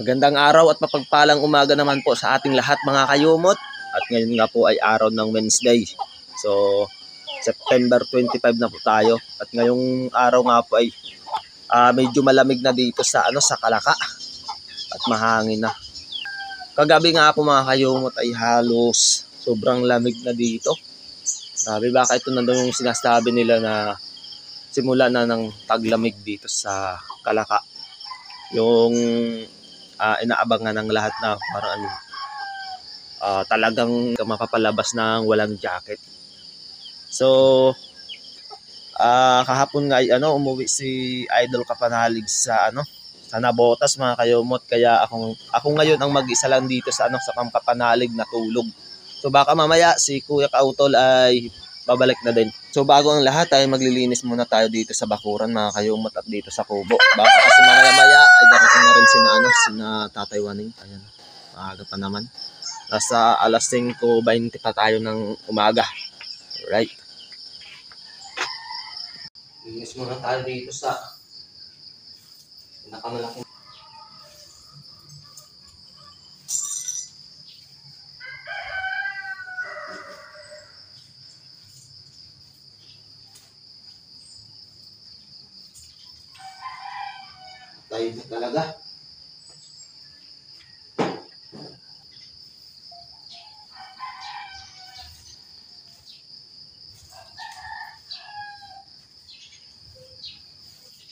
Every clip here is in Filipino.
Magandang araw at mapagpalang umaga naman po sa ating lahat mga kayumot. At ngayon nga po ay araw ng Wednesday. So, September 25 na po tayo. At ngayong araw nga po ay medyo malamig na dito sa sa Kalaka. At mahangin na. Kagabi nga po mga kayumot ay halos sobrang lamig na dito. Sabi baka ito na daw yung sinasabi nila na simula na ng taglamig dito sa Kalaka. Yung inaabangan ng lahat na parang talagang mapapalabas ng walang jacket. So kahapon nga ay umuwi si Idol Kapanalig sa sa Nabotas mga kayumot, kaya ako ngayon ang mag-isa lang dito sa sa Kapanalig na tulog. So baka mamaya si Kuya Kautol ay babalik na din. So bago ang lahat ay maglilinis muna tayo dito sa bakuran mga kayumot at dito sa kubo. Baka kasi mamaya ay darating na rin sina Tatay Waning. Ayan, maaga pa naman. Nasa alas 5:20 pa tayo ng umaga. Alright. Linis muna tayo dito sa pinakamalaki. Tayo talaga.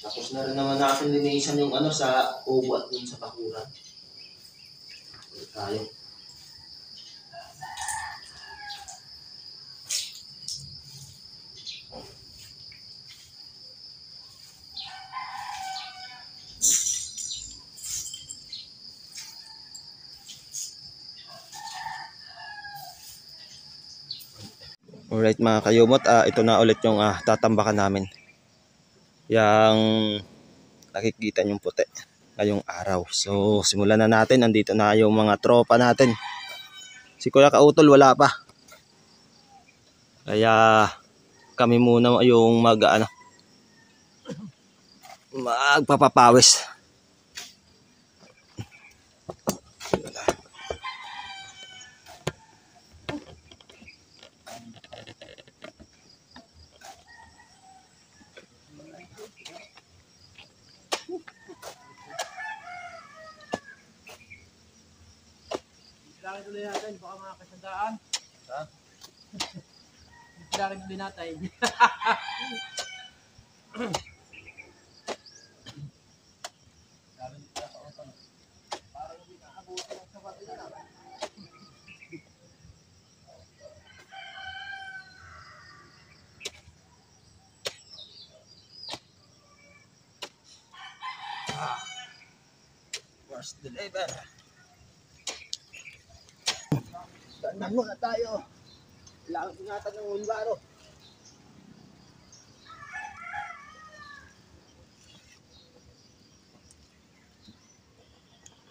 Tapos na rin naman natin linisan yung sa kubo at yung sa bakuran. Tayo. Alright mga kayumot, ito na ulit yung tatambakan namin. Yang nakikita yung puti ngayong araw. So simulan na natin, andito na yung mga tropa natin. Si Kuya Kautol wala pa. Kaya kami muna yung magpapapawis. Bilangin ulit natin, baka mga kasandaan. Ha? Bilangin ulit natin. Parang hindi nakabuti lang sa pati na. First deliver. Dandan muna tayo. Kailangan ingatan ng ulbaro.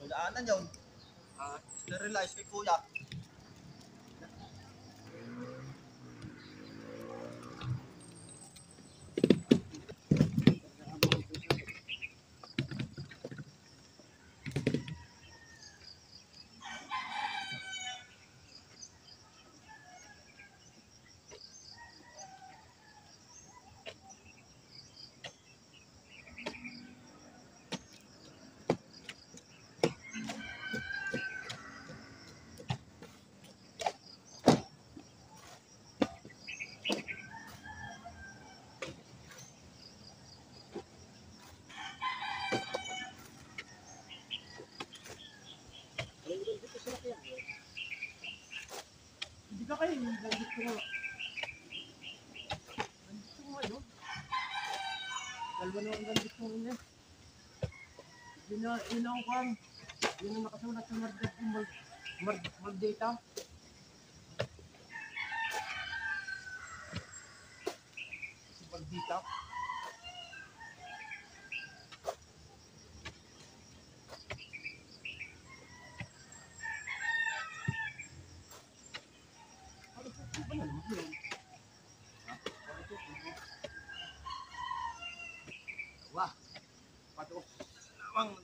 Daanan yun. Sterilize kay Kuya. Hindi ka kayo, nandito ko nga. Nandito ko nga yun. Dalawa na ang nandito ko nga. Yun ang kwan. Yun ang nakasulat sa mag-data. Sa mag-data. Wah, pato. Lamang.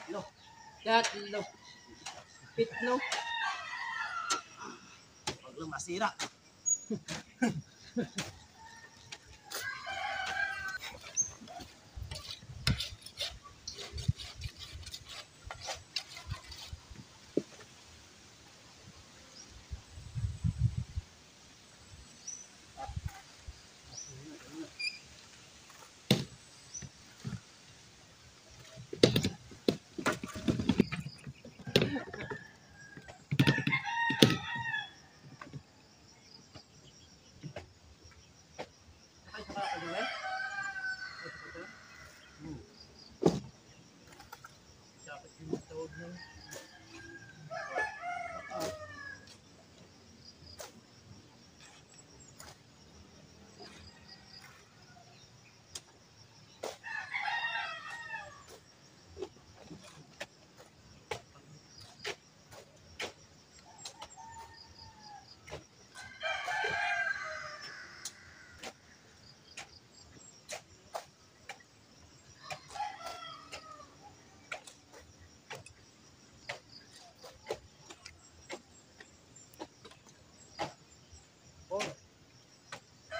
No. That, no. Pit, no. Huwag lang masira. Sakay sa kakagawa. Dapat yung tawag ng...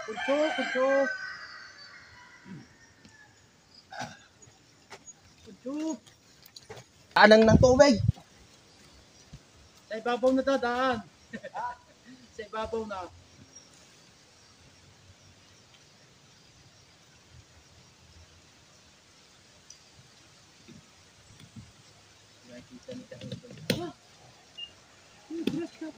Kunso, kunso. Kunso. Anang ng tubig. Sa ibabaw na dadaan. Sa ibabaw na. Nakikita ni Kahipon. Ah! Grass ka.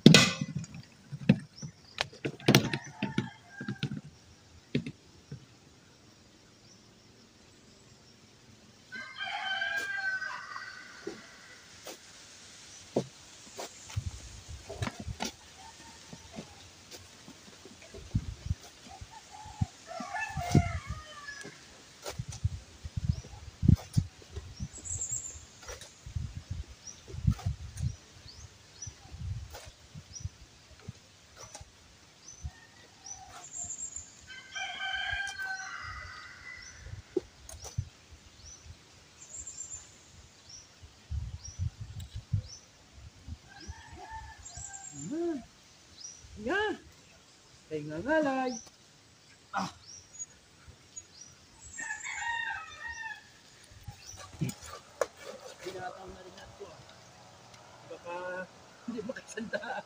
Yan. Kay ngangalay. Pinataw na rin natin ko. Baka hindi makasandaan.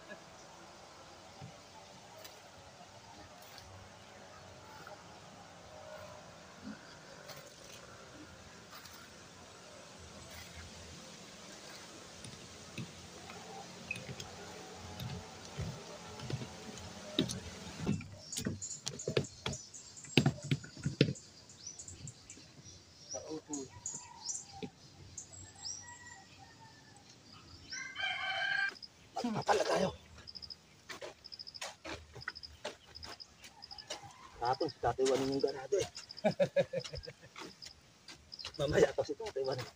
Pala tayo. Tatiwanin yung ganado eh. Mamaya kasi tatiwanin.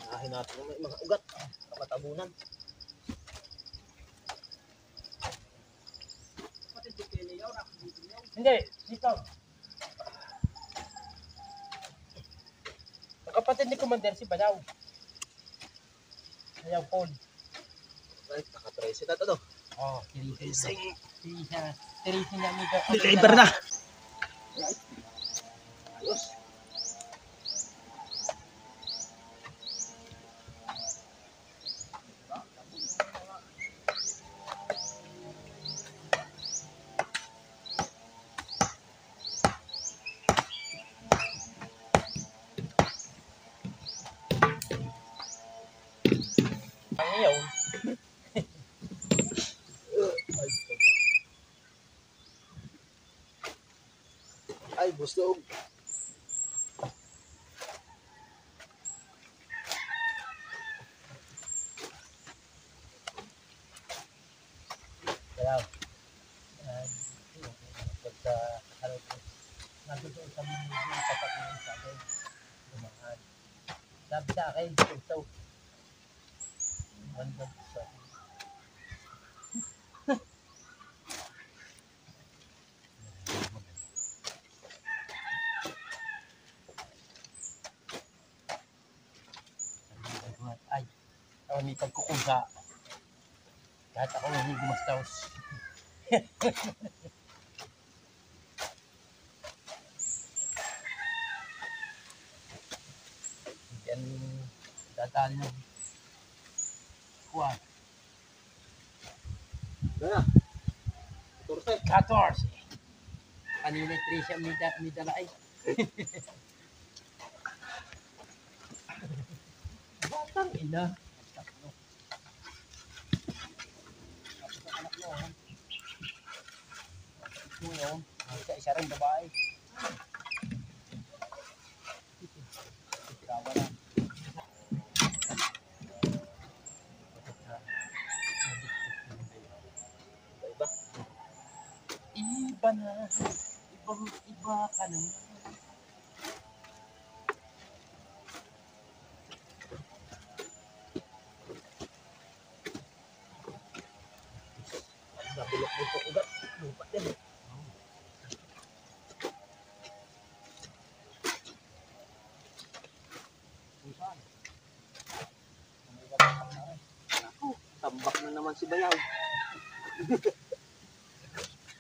Unahin natin yung may mga ugat. Nakatabunan. Pati di pili Hindi, dito. Ang kapatid ni Commander si Bayaw. Bayaw Paul. Ay, naka-13 na to. Oh, Teresa niya amiga. Deliver na. Ayos. Ang iyaw. Ay, gusto. Bayaw. Pagka harap ko. Nandun kami yung kapatid sa akin. Dumaan. Sabi sa akin, ito. Mandun sa akin. Ay, ako may pagkukusa. Kahit ako hindi gumastos. Yan, dadaan mo. Kuha. Gana. 14. 14. Kanina 3 siya may dala ay. Batang ina. Tapos ang anak mo. Ito yun. Isa rin babae. Ikawa na. Iba na. Iba ka naman. Nabulok mo ito ugat. Lupa din. Tambak na naman si Bayaw.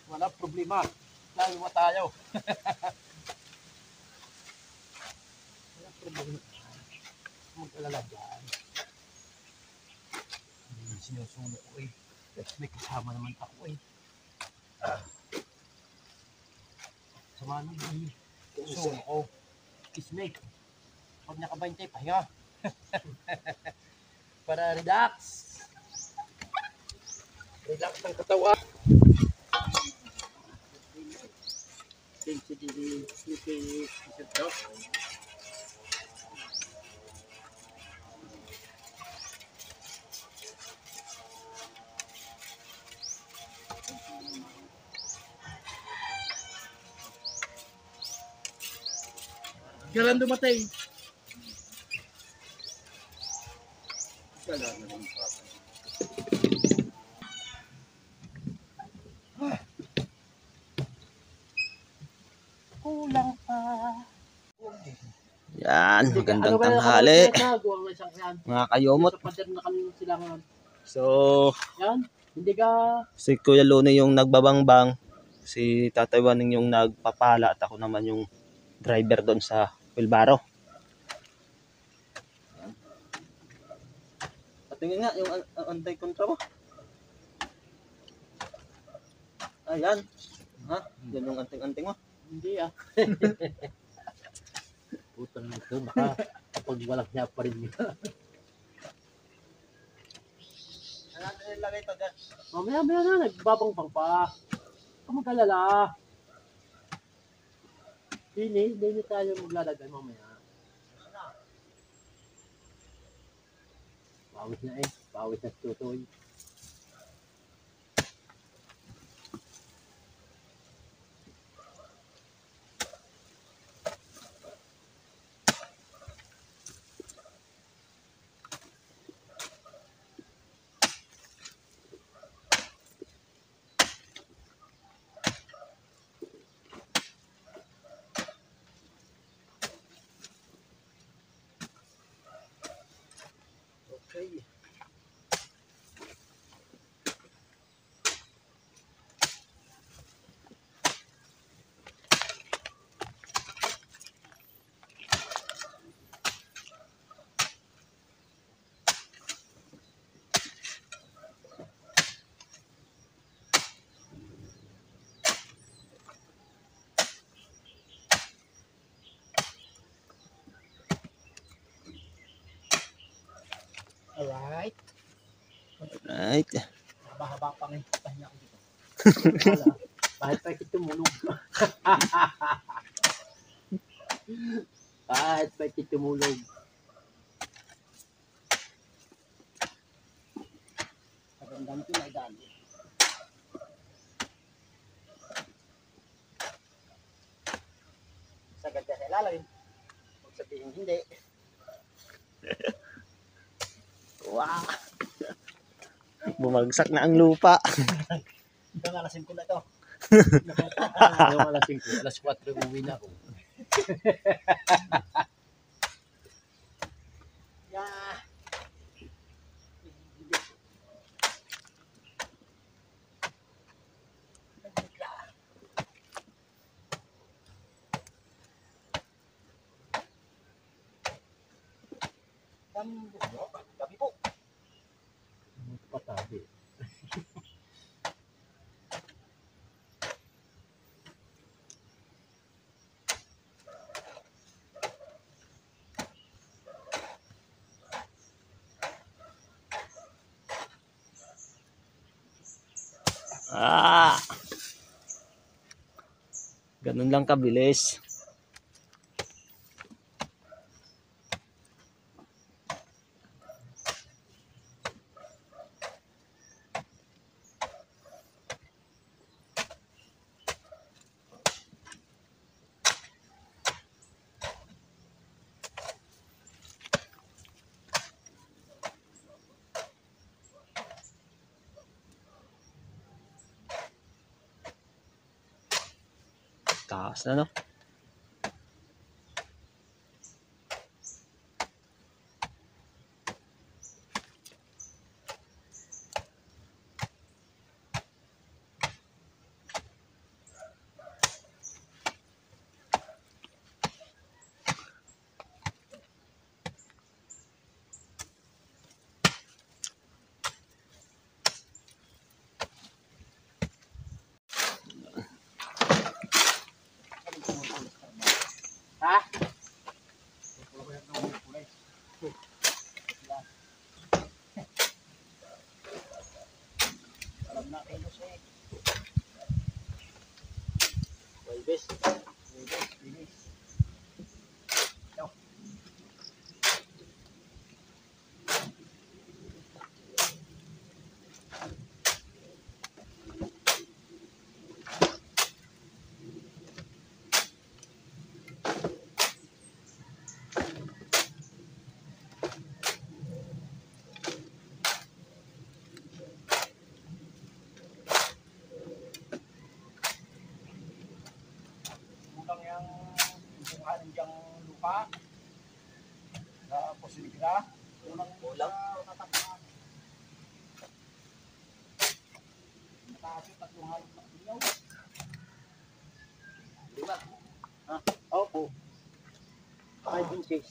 Wala problema. Layo mo tayo. Wala problema. Mag-alala dyan. Sinusuno ko eh. May kasama naman ako eh. Sama nung suno ko. Kismate. Pag nakabantay, pahinga. Para relax. Relax ang katawan. Kailan dumatay? Kulang pa. Yan, magandang tanghali. Mga kayumot. So, Yan, hindi ka... si Kuya Lone yung nagbabangbang. Si Tatay Waning yung nagpapala at ako naman yung driver doon sa Wilbaro. Patingin nga yung anti-contra mo. Ayan. Ha? Yan yung anting-anting mo. Hindi ah. Putang nito, baka kapag walang niya pa rin nila. Ano natin ilagay ito dyan? Mamaya na, nagbabangbang pa. Huwag mag-alala. Hindi tayo maglalagay mamaya. Pawis na eh. Pawis na tutoy. Alright. Right. Haba-haba pang pahinga ko dito. Wala. Kahit pa ito tumulog. Kahit pa ito tumulog. Magandang ito na idali. Sagad ka sa ilalim. Huwag sabihin hindi. Wow. Bumagsak na ang lupa. Hanggang alas 5 na ito. Hanggang alas 5. Alas 4 uwi na ako. Yeah. Gabi po. Patabi. Ah. Ganun lang kabilis. Taas na, no? Ha? Alam na kayo siya eh. Walbes. Walbes. Bilis. Ito. Kulang yung buhanin diyang lupa. Na posibilidad. Kulang. Natataan. Natasin tatlong halong na ilaw. 5. Ha? Opo. 5 inches.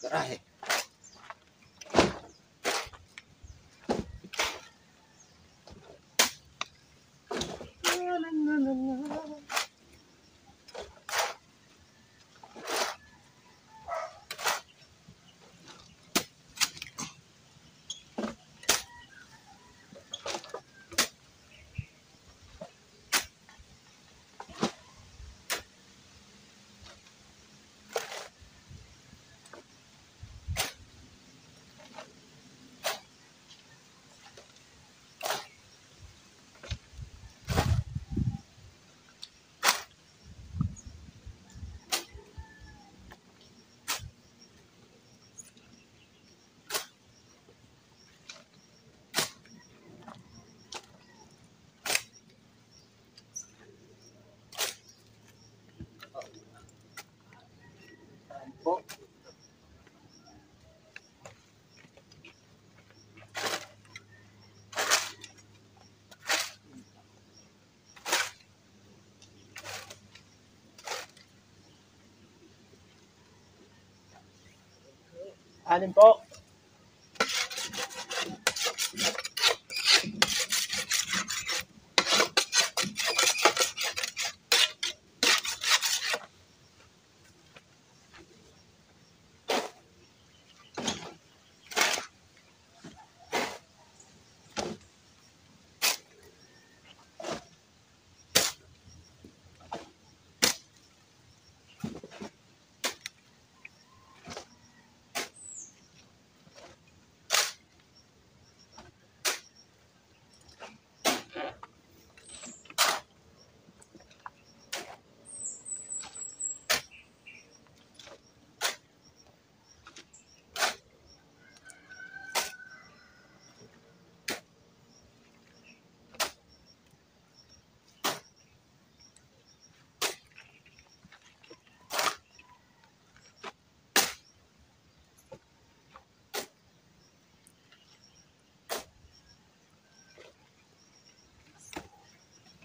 Garahe. Anin po.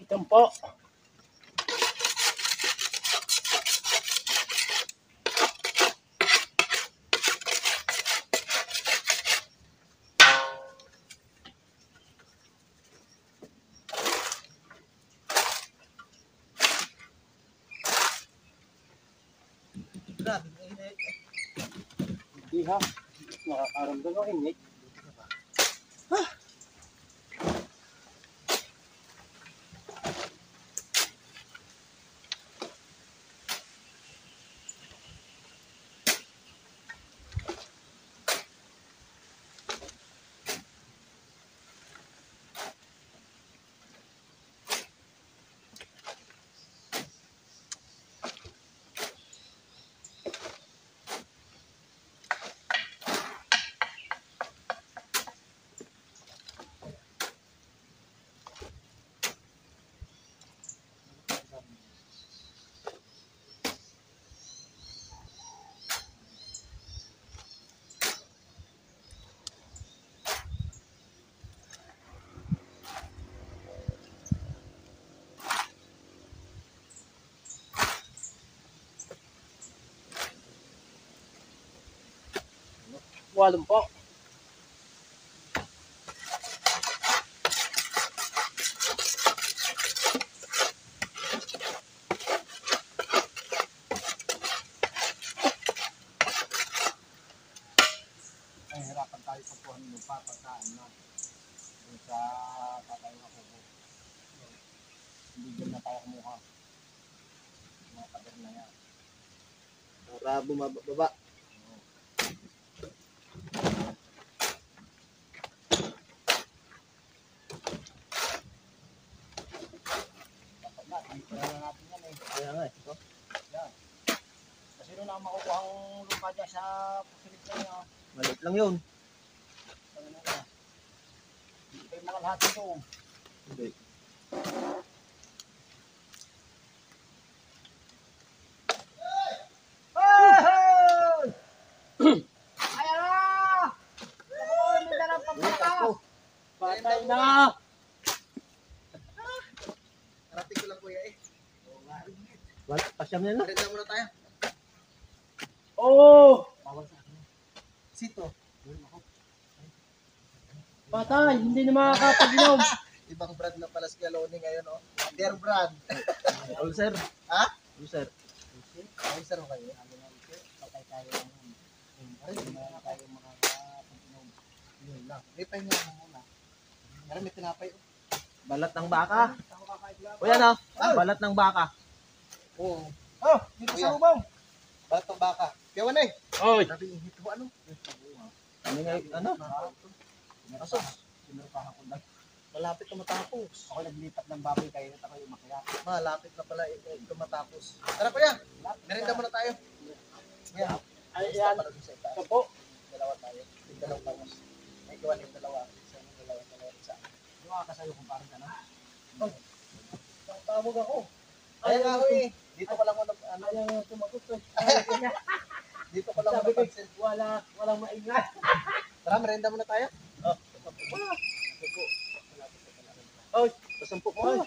Itom po. Grabe, mainit. Hindi ha. Nakakaramdam ng init. Walong po. Ay, hirapan tayo sa puhan ng lupa pagkaan na dun sa tatay ng kubo. Hindi din na tayo kumuha. Mga pader na yan. Para bumababa. Dapat na, dito na natin yan eh. Kaya nga eh. Ito. Yan. Kasi nung na makukuha ang lupa dyan sa pusilit na yun. Maliit lang yun. Ano na. Hindi kayo mga lahat ito. Hindi. Ayan na! Ako, may dalang pampalakas! Patay na! Narating ko lang kuya eh. Wala, pasyam na Rinda muna tayo. Oo! Bawal sa akin. Sito. Patay! Hindi na makakapag-inom! Ibang brand na pala si Aloni ngayon oh. Their brand. Ulcer. Ha? Ulcer. Ay, sir kayo. Patay tayo ng Ay, hindi na tayo makakapag-inom. yun lang. May pahinga mo muna. Pero may tinapay oh. Balat ng baka. O yan oh. Balat ng baka. Oo. Oh, dito Kuya. sa lubong. Balat ng baka. Kaya wala eh. Oy. Sabi init ko ano? Ano nga, ano? Aso. Sinurupahan ko lang. Malapit na matapos. Ako naglipat ng baboy kayo at ako yung makiyak. Malapit na pala ito matapos. Tara kuya. Merinda muna tayo. Yan. Ay, yan. Para dun sa itaas. Ito po. Dalawa tayo. Yung dalawang tangos. May gawa yung dalawa. Isa yung dalawa. Dalawa isa. Nakakasayo kung parang ka na. Tawag ako. Kaya nga ako eh. Dito ko lang ako ano. Ayaw nga sumagot eh. Dito ko lang ako Sabi ko, napansin. walang maingay. Tara, merinda muna tayo. Oh. Oy, Pasampu ko. oy.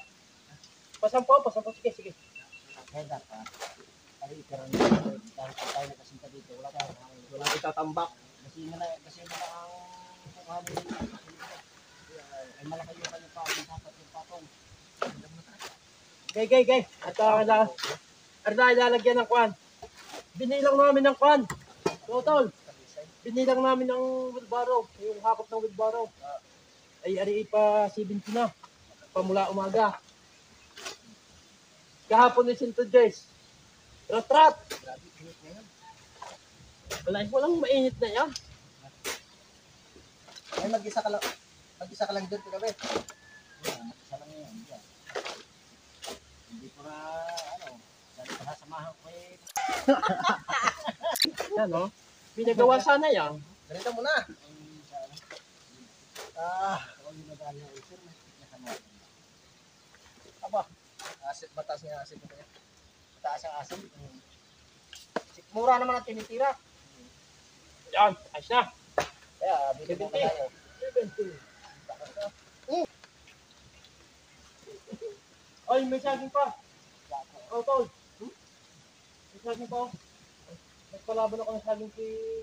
Pasampo. Sige. Kaya dapat. Ay, ikaroon na. Dahil tayo nakasinta dito. Wala tayo. Walang itatambak. Kasi na ang kukuhanin ay malaki yung kanyang patong, dapat yung patong. Gay. At ilalagyan ng kwan. Binilang namin ng kwan. Total. Binilang namin ng wheelbarrow. Yung hakot ng wheelbarrow. Ay ari pa 70 na. Pamula umaga. Kahapon ni Sinto Jace. Rat. Walang mainit na yan. Ay mag-isa ka lang dyan kagabi. Mag-isa lang yan. Hindi ko na dali pa nasamahan ko eh. Yan o. Pinagawa sana yan. Ganito mo na. Aba, mataas niya asin ko kaya. Mataas ang asin. Mura naman ang tinitira. Yan, ayos na. Kaya, bili mo tayo. 70. Ay, may saging pa. Tol. May saging pa. Nagpalaban ako ng saging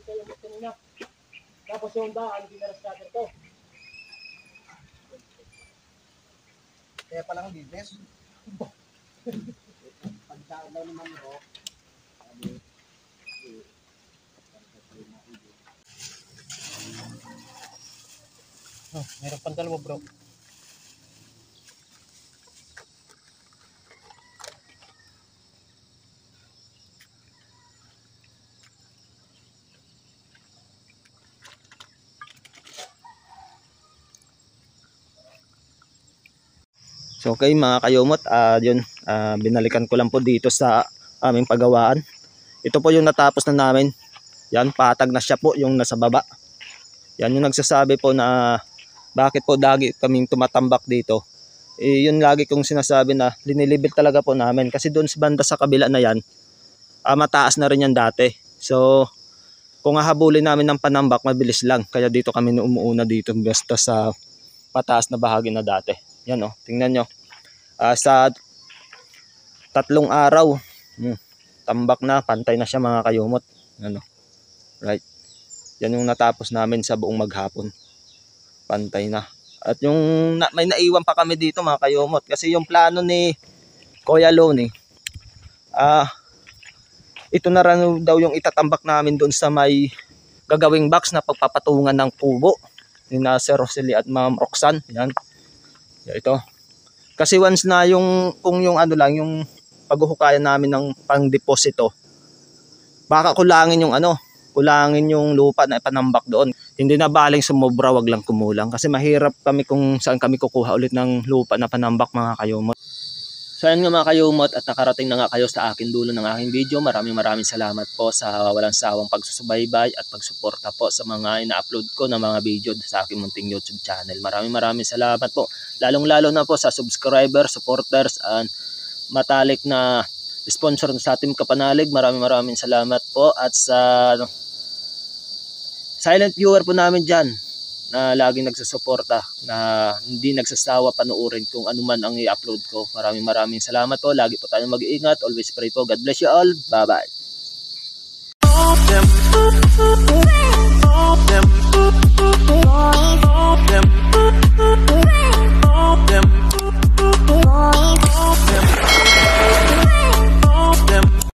kayo mo kanina. Tapos yung daan, dinaras natin ito. Kaya palang business. Pagdaan daw naman bro. Meron pang dalawa bro. So okay mga kayumot, binalikan ko lang po dito sa aming pagawaan. Ito po yung natapos na namin. Yan, patag na siya po yung nasa baba. Yan yung nagsasabi po na bakit po lagi kaming tumatambak dito. Yun lagi kong sinasabi na linilibit talaga po namin. Kasi doon sa banda sa kabila na yan, mataas na rin yan dati. So kung hahabulin namin ng panambak, mabilis lang. Kaya dito kami umuuna dito basta sa pataas na bahagi na dati. Yan o, tingnan nyo. Sa 3 araw, tambak na, pantay na siya mga kayumot. Ano? Right. Yan yung natapos namin sa buong maghapon. Pantay na. At yung may naiwan pa kami dito mga kayumot. Kasi yung plano ni Kuya Loni, ito na rin daw yung itatambak namin doon sa may gagawing box na pagpapatungan ng kubo. Ni Sir Rosely at Ma'am Roxanne. Yan. Ito. Kasi once na yung yung paghuhukayan namin ng pang-deposito, baka kulangin yung lupa na ipanambak doon. Hindi na baling sumobra, wag lang kumulang kasi mahirap kami kung saan kami kukuha ulit ng lupa na panambak mga kayumot. So ayan nga mga kayumot, at nakarating na nga kayo sa akin dulo ng aking video. Maraming salamat po sa walang sawang pagsusubaybay at pagsuporta po sa mga ina-upload ko na mga video sa aking munting YouTube channel. Maraming salamat po. Lalong-lalo na po sa subscribers, supporters, and matalik na sponsor sa ating kapanalig. Maraming salamat po. At sa silent viewer po namin dyan na laging nagsusuporta, na hindi nagsasawa panuorin kung ano man ang i-upload ko. Maraming salamat po. Lagi po tayong mag-iingat. Always pray po. God bless you all. Bye-bye.